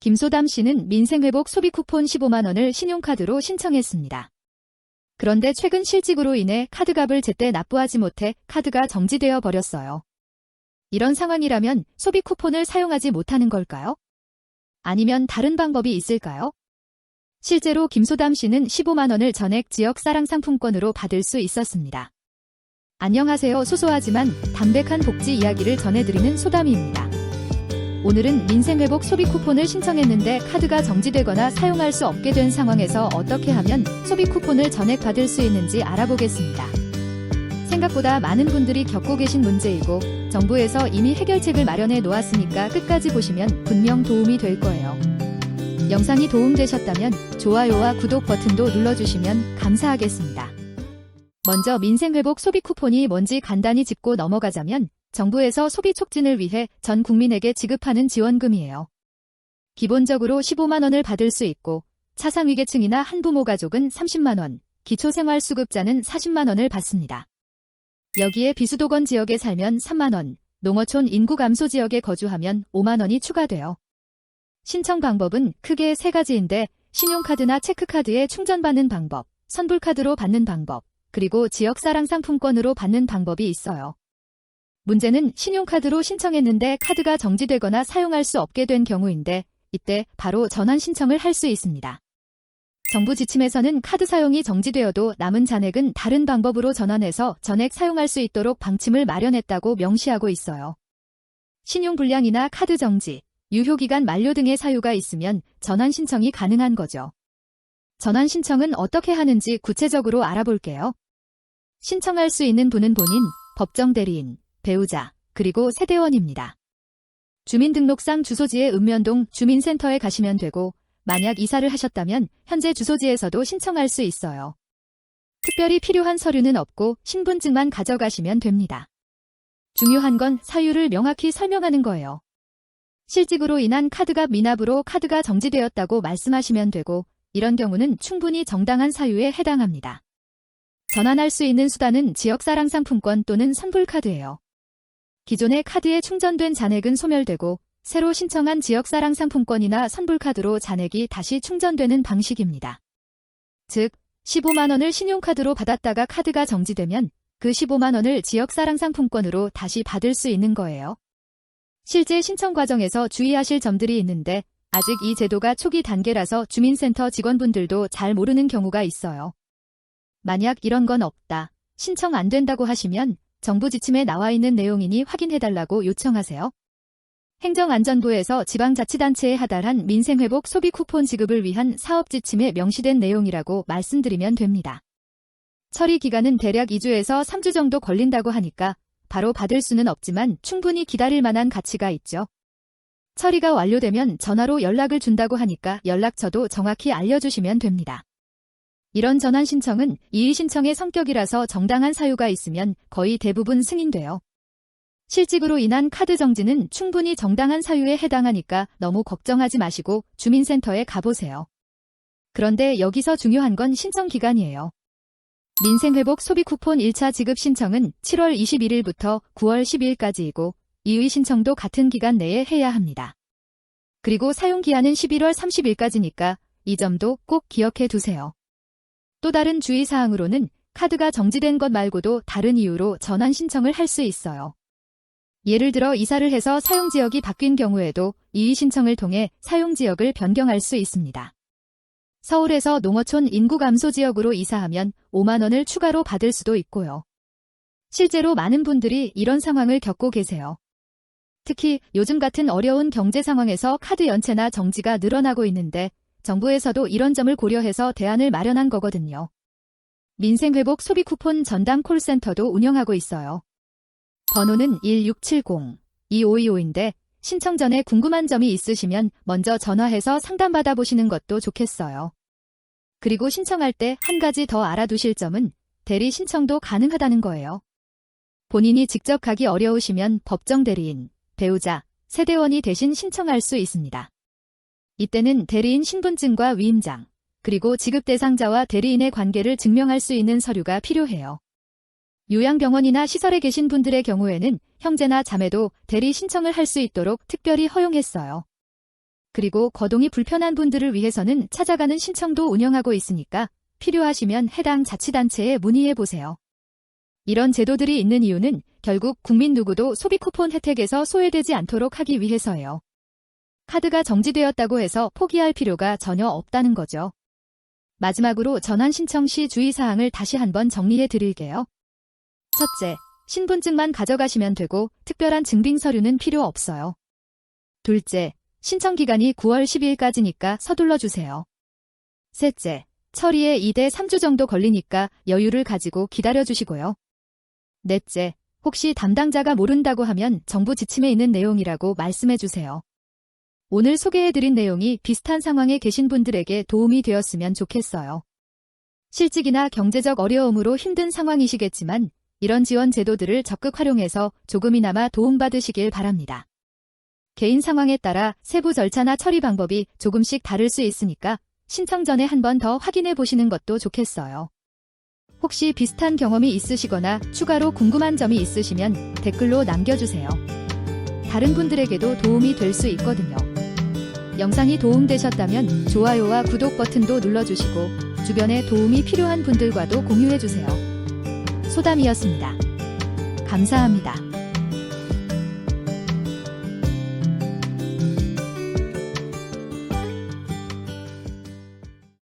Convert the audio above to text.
김소담 씨는 민생회복 소비 쿠폰 15만 원을 신용카드로 신청했습니다. 그런데 최근 실직으로 인해 카드값을 제때 납부하지 못해 카드가 정지되어 버렸어요. 이런 상황이라면 소비 쿠폰을 사용하지 못하는 걸까요? 아니면 다른 방법이 있을까요? 실제로 김소담 씨는 15만 원을 전액 지역사랑 상품권으로 받을 수 있었습니다. 안녕하세요. 소소하지만 담백한 복지 이야기를 전해드리는 소담이입니다. 오늘은 민생회복 소비 쿠폰을 신청했는데 카드가 정지되거나 사용할 수 없게 된 상황에서 어떻게 하면 소비 쿠폰을 전액 받을 수 있는지 알아보겠습니다. 생각보다 많은 분들이 겪고 계신 문제이고 정부에서 이미 해결책을 마련해 놓았으니까 끝까지 보시면 분명 도움이 될 거예요. 영상이 도움되셨다면 좋아요와 구독 버튼도 눌러주시면 감사하겠습니다. 먼저 민생회복 소비 쿠폰이 뭔지 간단히 짚고 넘어가자면 정부에서 소비 촉진을 위해 전 국민에게 지급하는 지원금이에요. 기본적으로 15만 원을 받을 수 있고 차상위계층이나 한부모 가족은 30만 원, 기초생활수급자는 40만 원을 받습니다. 여기에 비수도권 지역에 살면 3만 원, 농어촌 인구 감소 지역에 거주하면 5만 원이 추가돼요. 신청 방법은 크게 3가지인데 신용카드나 체크카드에 충전받는 방법, 선불카드로 받는 방법, 그리고 지역사랑 상품권으로 받는 방법이 있어요. 문제는 신용카드로 신청했는데 카드가 정지되거나 사용할 수 없게 된 경우인데 이때 바로 전환 신청을 할 수 있습니다. 정부 지침에서는 카드 사용이 정지되어도 남은 잔액은 다른 방법으로 전환해서 전액 사용할 수 있도록 방침을 마련했다고 명시하고 있어요. 신용불량이나 카드 정지, 유효기간 만료 등의 사유가 있으면 전환 신청이 가능한 거죠. 전환 신청은 어떻게 하는지 구체적으로 알아볼게요. 신청할 수 있는 분은 본인, 법정 대리인, 배우자, 그리고 세대원입니다. 주민등록상 주소지의 읍면동 주민센터에 가시면 되고 만약 이사를 하셨다면 현재 주소지에서도 신청할 수 있어요. 특별히 필요한 서류는 없고 신분증만 가져가시면 됩니다. 중요한 건 사유를 명확히 설명하는 거예요. 실직으로 인한 카드값 미납으로 카드가 정지되었다고 말씀하시면 되고 이런 경우는 충분히 정당한 사유에 해당합니다. 전환할 수 있는 수단은 지역사랑 상품권 또는 선불카드예요. 기존의 카드에 충전된 잔액은 소멸되고 새로 신청한 지역사랑 상품권이나 선불카드로 잔액이 다시 충전되는 방식입니다. 즉, 15만 원을 신용카드로 받았다가 카드가 정지되면 그 15만 원을 지역사랑 상품권으로 다시 받을 수 있는 거예요. 실제 신청 과정에서 주의하실 점들이 있는데 아직 이 제도가 초기 단계라서 주민센터 직원분들도 잘 모르는 경우가 있어요. 만약 이런 건 없다, 신청 안 된다고 하시면 정부 지침에 나와 있는 내용이니 확인해달라고 요청하세요. 행정안전부에서 지방자치단체에 하달한 민생회복 소비 쿠폰 지급을 위한 사업 지침에 명시된 내용이라고 말씀드리면 됩니다. 처리 기간은 대략 2주에서 3주 정도 걸린다고 하니까 바로 받을 수는 없지만 충분히 기다릴 만한 가치가 있죠. 처리가 완료되면 전화로 연락을 준다고 하니까 연락처도 정확히 알려주시면 됩니다. 이런 전환 신청은 이의 신청의 성격이라서 정당한 사유가 있으면 거의 대부분 승인돼요. 실직으로 인한 카드 정지는 충분히 정당한 사유에 해당하니까 너무 걱정하지 마시고 주민센터에 가보세요. 그런데 여기서 중요한 건 신청 기간이에요. 민생회복 소비 쿠폰 1차 지급 신청은 7월 21일부터 9월 12일까지이고 이의 신청도 같은 기간 내에 해야 합니다. 그리고 사용기한은 11월 30일까지니까 이 점도 꼭 기억해 두세요. 또 다른 주의사항으로는 카드가 정지된 것 말고도 다른 이유로 전환 신청을 할 수 있어요. 예를 들어 이사를 해서 사용지역이 바뀐 경우에도 이의 신청을 통해 사용지역을 변경할 수 있습니다. 서울에서 농어촌 인구 감소 지역으로 이사하면 5만 원을 추가로 받을 수도 있고요. 실제로 많은 분들이 이런 상황을 겪고 계세요. 특히 요즘 같은 어려운 경제 상황에서 카드 연체나 정지가 늘어나고 있는데 정부에서도 이런 점을 고려해서 대안을 마련한 거거든요. 민생회복 소비 쿠폰 전담 콜센터도 운영하고 있어요. 번호는 1670-2525인데 신청 전에 궁금한 점이 있으시면 먼저 전화해서 상담받아 보시는 것도 좋겠어요. 그리고 신청할 때 한 가지 더 알아두실 점은 대리 신청도 가능하다는 거예요. 본인이 직접 가기 어려우시면 법정 대리인, 배우자, 세대원이 대신 신청할 수 있습니다. 이때는 대리인 신분증과 위임장, 그리고 지급 대상자와 대리인의 관계를 증명할 수 있는 서류가 필요해요. 요양병원이나 시설에 계신 분들의 경우에는 형제나 자매도 대리 신청을 할 수 있도록 특별히 허용했어요. 그리고 거동이 불편한 분들을 위해서는 찾아가는 신청도 운영하고 있으니까 필요하시면 해당 자치단체에 문의해 보세요. 이런 제도들이 있는 이유는 결국 국민 누구도 소비 쿠폰 혜택에서 소외되지 않도록 하기 위해서예요. 카드가 정지되었다고 해서 포기할 필요가 전혀 없다는 거죠. 마지막으로 전환 신청 시 주의사항을 다시 한번 정리해 드릴게요. 첫째, 신분증만 가져가시면 되고 특별한 증빙 서류는 필요 없어요. 둘째, 신청 기간이 9월 12일까지니까 서둘러 주세요. 셋째, 처리에 2대 3주 정도 걸리니까 여유를 가지고 기다려 주시고요. 넷째, 혹시 담당자가 모른다고 하면 정부 지침에 있는 내용이라고 말씀해 주세요. 오늘 소개해드린 내용이 비슷한 상황에 계신 분들에게 도움이 되었으면 좋겠어요. 실직이나 경제적 어려움으로 힘든 상황이시겠지만 이런 지원 제도들을 적극 활용해서 조금이나마 도움받으시길 바랍니다. 개인 상황에 따라 세부 절차나 처리 방법이 조금씩 다를 수 있으니까 신청 전에 한 번 더 확인해 보시는 것도 좋겠어요. 혹시 비슷한 경험이 있으시거나 추가로 궁금한 점이 있으시면 댓글로 남겨주세요. 다른 분들에게도 도움이 될 수 있거든요. 영상이 도움되셨다면 좋아요와 구독 버튼도 눌러주시고 주변에 도움이 필요한 분들과도 공유해주세요. 소담이었습니다. 감사합니다.